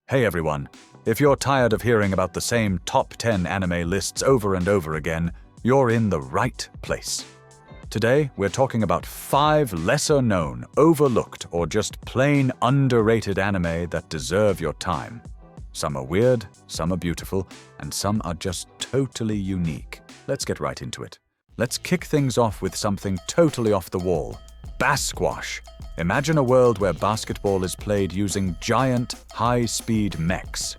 Hey everyone, if you're tired of hearing about the same top 10 anime lists over and over again, you're in the right place. Today, we're talking about 5 lesser-known, overlooked, or just plain underrated anime that deserve your time. Some are weird, some are beautiful, and some are just totally unique. Let's get right into it. Let's kick things off with something totally off the wall. Basquash. Imagine a world where basketball is played using giant, high-speed mechs.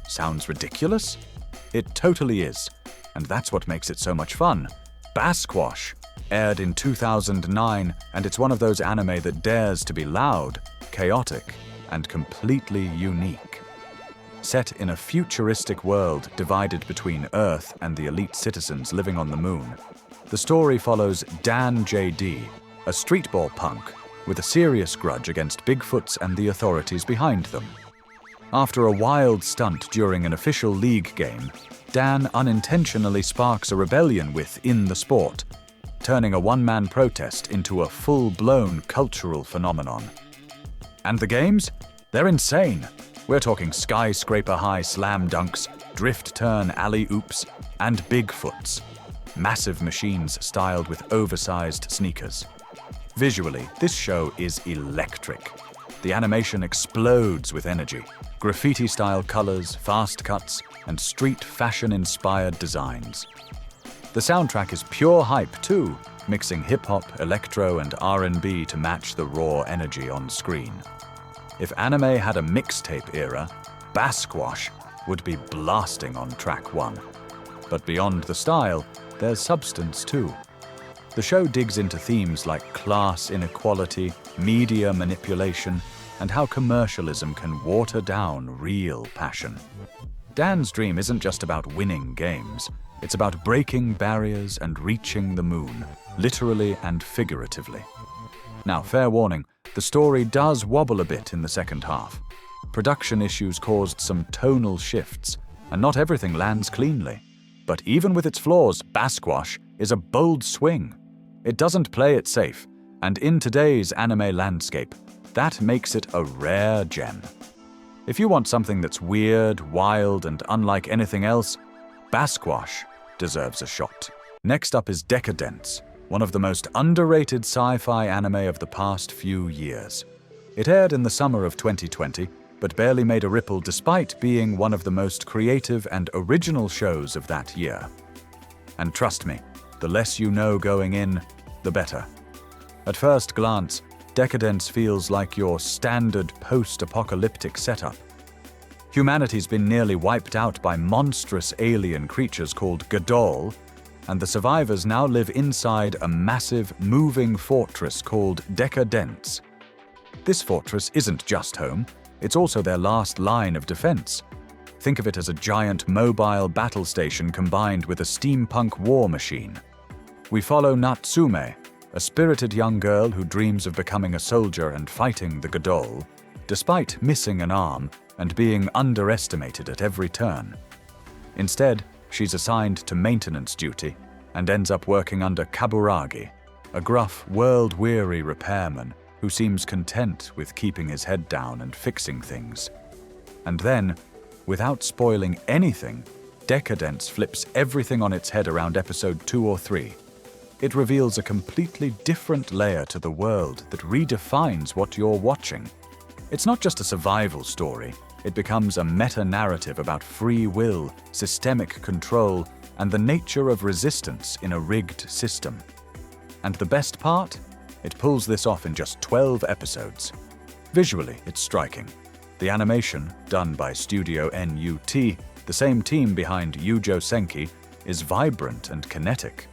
Sounds ridiculous? It totally is, and that's what makes it so much fun. Basquash aired in 2009, and it's one of those anime that dares to be loud, chaotic, and completely unique. Set in a futuristic world divided between Earth and the elite citizens living on the moon, the story follows Dan J.D., a streetball punk with a serious grudge against Bigfoots and the authorities behind them. After a wild stunt during an official league game, Dan unintentionally sparks a rebellion within the sport, turning a one-man protest into a full-blown cultural phenomenon. And the games? They're insane. We're talking skyscraper-high slam dunks, drift-turn alley-oops, and Bigfoots. Massive machines styled with oversized sneakers. Visually, this show is electric. The animation explodes with energy, graffiti-style colors, fast cuts, and street fashion-inspired designs. The soundtrack is pure hype too, mixing hip-hop, electro, and R&B to match the raw energy on screen. If anime had a mixtape era, Basquash would be blasting on track 1. But beyond the style, there's substance too. The show digs into themes like class inequality, media manipulation, and how commercialism can water down real passion. Dan's dream isn't just about winning games. It's about breaking barriers and reaching the moon, literally and figuratively. Now, fair warning, the story does wobble a bit in the second half. Production issues caused some tonal shifts, and not everything lands cleanly. But even with its flaws, Basquash is a bold swing. It doesn't play it safe, and in today's anime landscape, that makes it a rare gem. If you want something that's weird, wild, and unlike anything else, Basquash deserves a shot. Next up is Deca-Dence, one of the most underrated sci-fi anime of the past few years. It aired in the summer of 2020, but barely made a ripple despite being one of the most creative and original shows of that year. And trust me, the less you know going in, the better. At first glance, Deca-Dence feels like your standard post-apocalyptic setup. Humanity's been nearly wiped out by monstrous alien creatures called Gadol, and the survivors now live inside a massive, moving fortress called Deca-Dence. This fortress isn't just home, it's also their last line of defense. Think of it as a giant mobile battle station combined with a steampunk war machine. We follow Natsume, a spirited young girl who dreams of becoming a soldier and fighting the Gadol, despite missing an arm and being underestimated at every turn. Instead, she's assigned to maintenance duty and ends up working under Kaburagi, a gruff, world-weary repairman who seems content with keeping his head down and fixing things. And then, without spoiling anything, Deca-Dence flips everything on its head around episode 2 or 3. It reveals a completely different layer to the world that redefines what you're watching. It's not just a survival story, it becomes a meta-narrative about free will, systemic control, and the nature of resistance in a rigged system. And the best part? It pulls this off in just 12 episodes. Visually, it's striking. The animation, done by Studio NUT, the same team behind Yujo Senki, is vibrant and kinetic.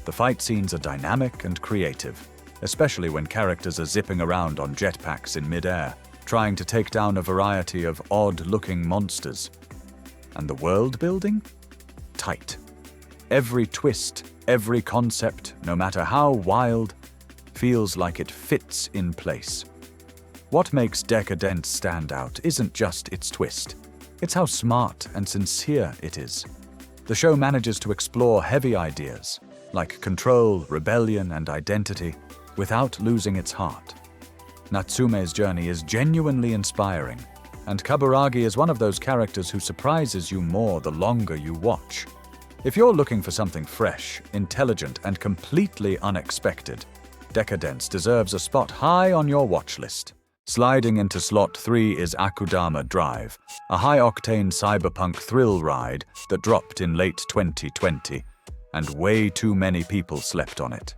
The fight scenes are dynamic and creative, especially when characters are zipping around on jetpacks in mid-air, trying to take down a variety of odd-looking monsters. And the world building? Tight. Every twist, every concept, no matter how wild, feels like it fits in place. What makes Deca-Dence stand out isn't just its twist, it's how smart and sincere it is. The show manages to explore heavy ideas, like control, rebellion, and identity, without losing its heart. Natsume's journey is genuinely inspiring, and Kaburagi is one of those characters who surprises you more the longer you watch. If you're looking for something fresh, intelligent, and completely unexpected, Deca-Dence deserves a spot high on your watch list. Sliding into slot 3 is Akudama Drive, a high-octane cyberpunk thrill ride that dropped in late 2020, and way too many people slept on it.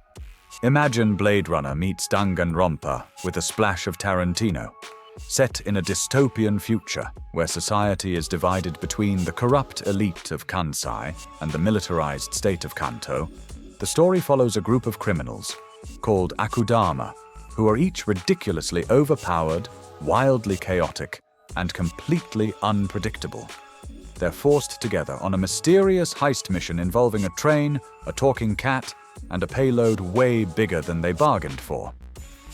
Imagine Blade Runner meets Danganronpa with a splash of Tarantino. Set in a dystopian future where society is divided between the corrupt elite of Kansai and the militarized state of Kanto, the story follows a group of criminals, called Akudama, who are each ridiculously overpowered, wildly chaotic, and completely unpredictable. They're forced together on a mysterious heist mission involving a train, a talking cat, and a payload way bigger than they bargained for.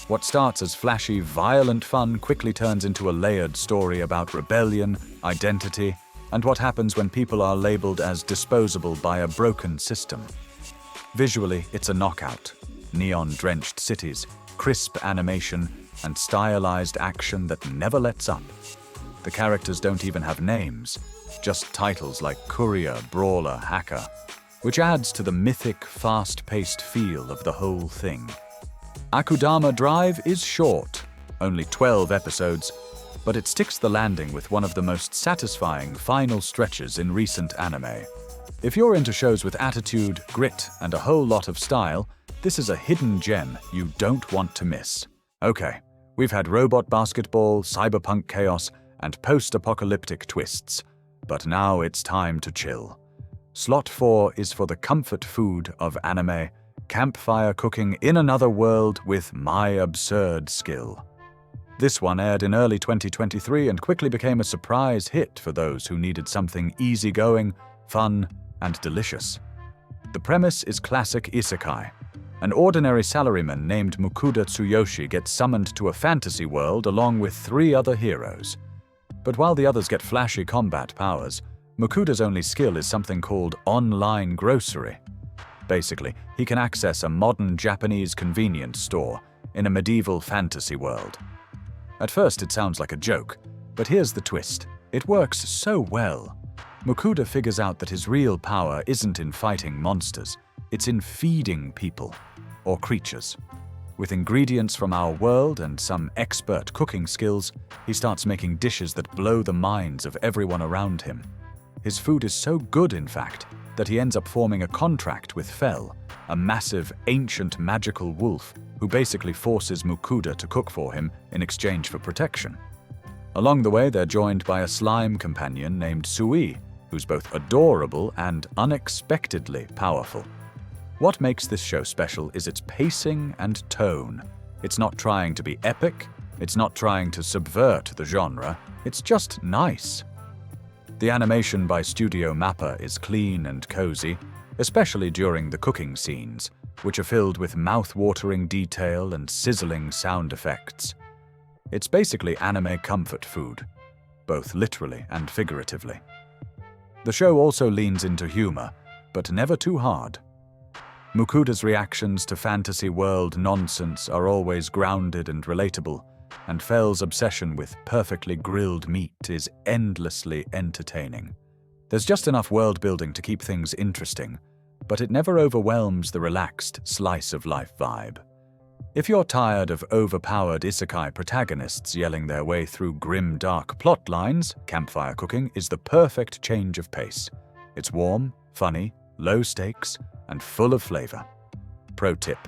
What starts as flashy, violent fun quickly turns into a layered story about rebellion, identity, and what happens when people are labeled as disposable by a broken system. Visually, it's a knockout. Neon-drenched cities, crisp animation, and stylized action that never lets up. The characters don't even have names, just titles like Courier, Brawler, Hacker, which adds to the mythic, fast-paced feel of the whole thing. Akudama Drive is short, only 12 episodes, but it sticks the landing with one of the most satisfying final stretches in recent anime. If you're into shows with attitude, grit, and a whole lot of style, this is a hidden gem you don't want to miss. Okay, we've had robot basketball, cyberpunk chaos, and post-apocalyptic twists, but now it's time to chill. Slot 4 is for the comfort food of anime, Campfire Cooking in Another World with My Absurd Skill. This one aired in early 2023 and quickly became a surprise hit for those who needed something easygoing, fun, and delicious. The premise is classic isekai. An ordinary salaryman named Mukuda Tsuyoshi gets summoned to a fantasy world along with 3 other heroes. But while the others get flashy combat powers, Mukuda's only skill is something called online grocery. Basically, he can access a modern Japanese convenience store in a medieval fantasy world. At first it sounds like a joke, but here's the twist. It works so well. Mukuda figures out that his real power isn't in fighting monsters, it's in feeding people, or creatures. With ingredients from our world and some expert cooking skills, he starts making dishes that blow the minds of everyone around him. His food is so good, in fact, that he ends up forming a contract with Fel, a massive, ancient magical wolf who basically forces Mukuda to cook for him in exchange for protection. Along the way, they're joined by a slime companion named Sui, who's both adorable and unexpectedly powerful. What makes this show special is its pacing and tone. It's not trying to be epic, it's not trying to subvert the genre, it's just nice. The animation by Studio Mappa is clean and cozy, especially during the cooking scenes, which are filled with mouth-watering detail and sizzling sound effects. It's basically anime comfort food, both literally and figuratively. The show also leans into humor, but never too hard. Mukuda's reactions to fantasy world nonsense are always grounded and relatable, and Fel's obsession with perfectly grilled meat is endlessly entertaining. There's just enough world building to keep things interesting, but it never overwhelms the relaxed slice-of-life vibe. If you're tired of overpowered isekai protagonists yelling their way through grim, dark plot lines, Campfire Cooking is the perfect change of pace. It's warm, funny, low stakes, and full of flavor. Pro tip: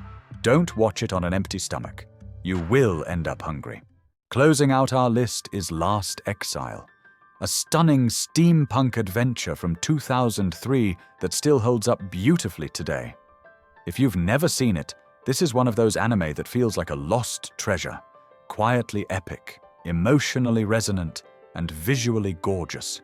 don't watch it on an empty stomach. You will end up hungry. Closing out our list is Last Exile, a stunning steampunk adventure from 2003 that still holds up beautifully today. If you've never seen it, this is one of those anime that feels like a lost treasure, quietly epic, emotionally resonant, and visually gorgeous.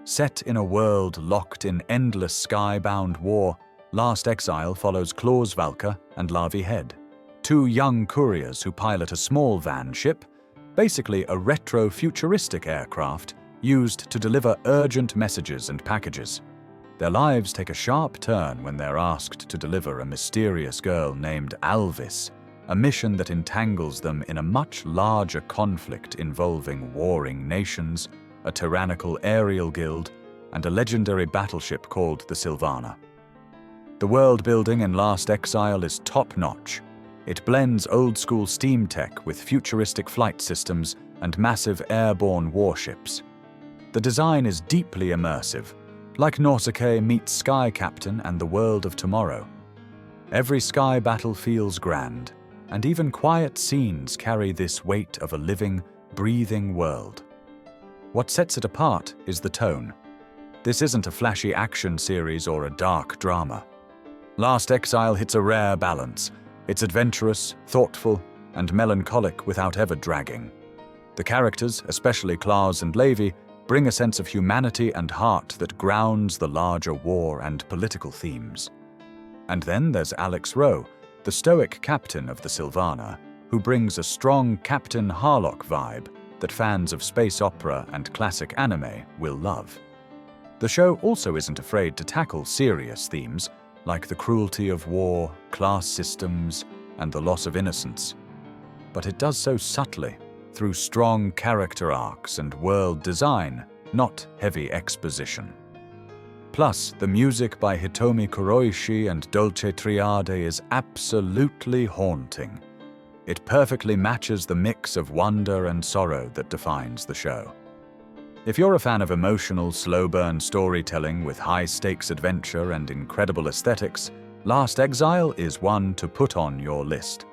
Set in a world locked in endless sky-bound war, Last Exile follows Klaus Valka and Lavi Head, 2 young couriers who pilot a small van ship, basically a retro-futuristic aircraft used to deliver urgent messages and packages. Their lives take a sharp turn when they're asked to deliver a mysterious girl named Alvis, a mission that entangles them in a much larger conflict involving warring nations, a tyrannical aerial guild, and a legendary battleship called the Sylvana. The world building in Last Exile is top-notch. It blends old-school steam tech with futuristic flight systems and massive airborne warships. The design is deeply immersive, like Nausicaa meets Sky Captain and the world of tomorrow. Every sky battle feels grand, and even quiet scenes carry this weight of a living, breathing world. What sets it apart is the tone. This isn't a flashy action series or a dark drama. Last Exile hits a rare balance. It's adventurous, thoughtful, and melancholic without ever dragging. The characters, especially Klaus and Levi, bring a sense of humanity and heart that grounds the larger war and political themes. And then there's Alex Rowe, the stoic captain of the Sylvana, who brings a strong Captain Harlock vibe that fans of space opera and classic anime will love. The show also isn't afraid to tackle serious themes like the cruelty of war, class systems, and the loss of innocence. But it does so subtly, through strong character arcs and world design, not heavy exposition. Plus, the music by Hitomi Kuroishi and Dolce Triade is absolutely haunting. It perfectly matches the mix of wonder and sorrow that defines the show. If you're a fan of emotional, slow-burn storytelling with high-stakes adventure and incredible aesthetics, Last Exile is one to put on your list.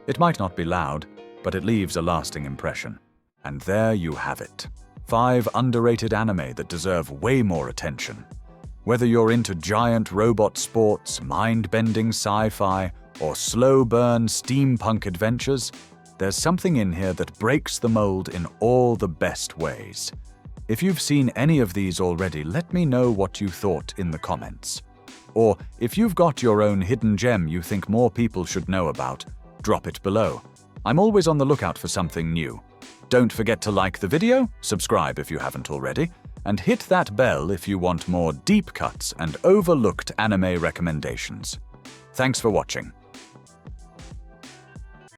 It might not be loud, but it leaves a lasting impression. And there you have it. 5 underrated anime that deserve way more attention. Whether you're into giant robot sports, mind-bending sci-fi, or slow-burn steampunk adventures, there's something in here that breaks the mold in all the best ways. If you've seen any of these already, let me know what you thought in the comments. Or if you've got your own hidden gem you think more people should know about, drop it below. I'm always on the lookout for something new. Don't forget to like the video, subscribe if you haven't already, and hit that bell if you want more deep cuts and overlooked anime recommendations. Thanks for watching.